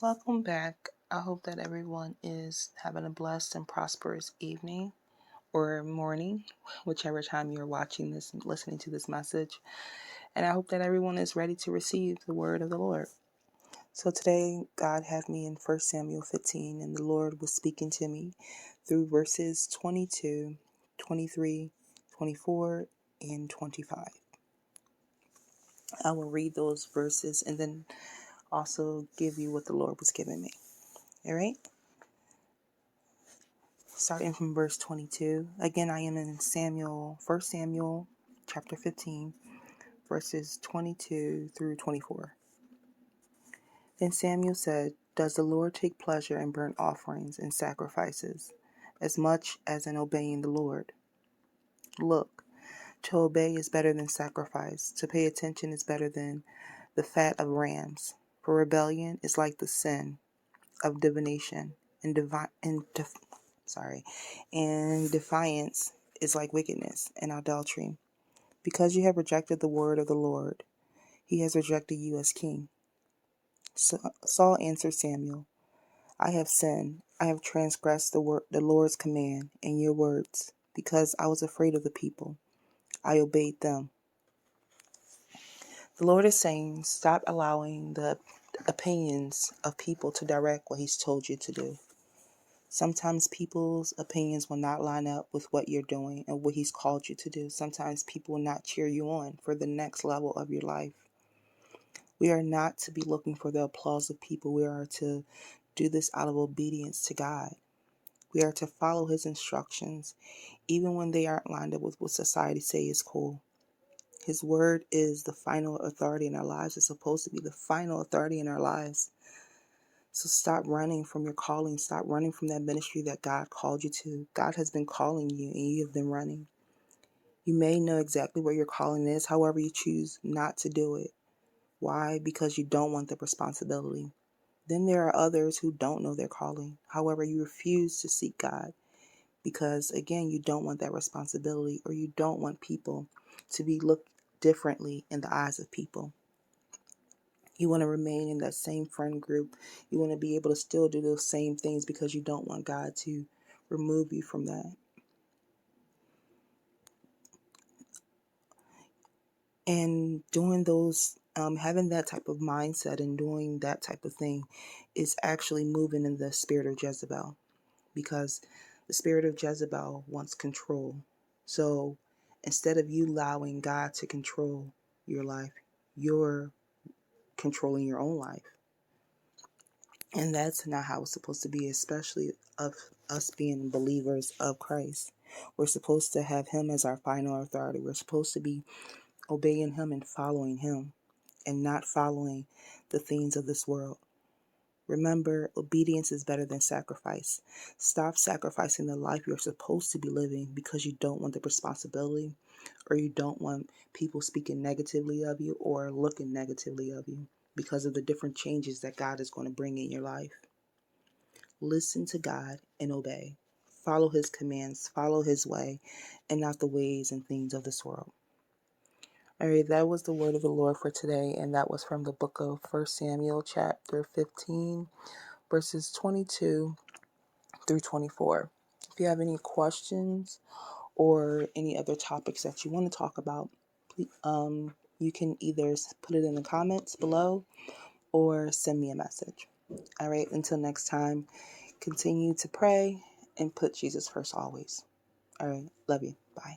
Welcome back. I hope that everyone is having a blessed and prosperous evening or morning, whichever time you're watching this and listening to this message. And I hope that everyone is ready to receive the word of the Lord. So today, God had me in 1 Samuel 15, and the Lord was speaking to me through verses 22, 23, 24, and 25. I will read those verses and then also give you what the Lord was giving me. All right? Starting from verse 22. Again, I am in 1 Samuel chapter 15, verses 22 through 24. Then Samuel said, "Does the Lord take pleasure in burnt offerings and sacrifices, as much as in obeying the Lord? Look, to obey is better than sacrifice. To pay attention is better than the fat of rams. For rebellion is like the sin of divination, and defiance is like wickedness and adultery. Because you have rejected the word of the Lord, he has rejected you as king." So Saul answered Samuel, "I have sinned. I have transgressed the Lord's command and your words, because I was afraid of the people. I obeyed them." The Lord is saying, stop allowing the opinions of people to direct what he's told you to do. Sometimes people's opinions will not line up with what you're doing and what he's called you to do. Sometimes people will not cheer you on for the next level of your life. We are not to be looking for the applause of people. We are to do this out of obedience to God. We are to follow his instructions, even when they aren't lined up with what society says is cool. His word is the final authority in our lives. It's supposed to be the final authority in our lives. So stop running from your calling. Stop running from that ministry that God called you to. God has been calling you and you have been running. You may know exactly what your calling is. However, you choose not to do it. Why? Because you don't want the responsibility. Then there are others who don't know their calling. However, you refuse to seek God because, again, you don't want that responsibility, or you don't want people to be looked differently in the eyes of people. You want to remain in that same friend group. You want to be able to still do those same things because you don't want God to remove you from that. And doing those, having that type of mindset and doing that type of thing is actually moving in the spirit of Jezebel, because the spirit of Jezebel wants control. So instead of you allowing God to control your life, you're controlling your own life. And that's not how it's supposed to be, especially of us being believers of Christ. We're supposed to have him as our final authority. We're supposed to be obeying him and following him, and not following the things of this world. Remember, obedience is better than sacrifice. Stop sacrificing the life you're supposed to be living because you don't want the responsibility, or you don't want people speaking negatively of you or looking negatively of you because of the different changes that God is going to bring in your life. Listen to God and obey. Follow his commands, follow his way, and not the ways and things of this world. All right, that was the word of the Lord for today, and that was from the book of 1 Samuel chapter 15, verses 22 through 24. If you have any questions or any other topics that you want to talk about, please, you can either put it in the comments below or send me a message. All right, until next time, continue to pray and put Jesus first always. All right, love you. Bye.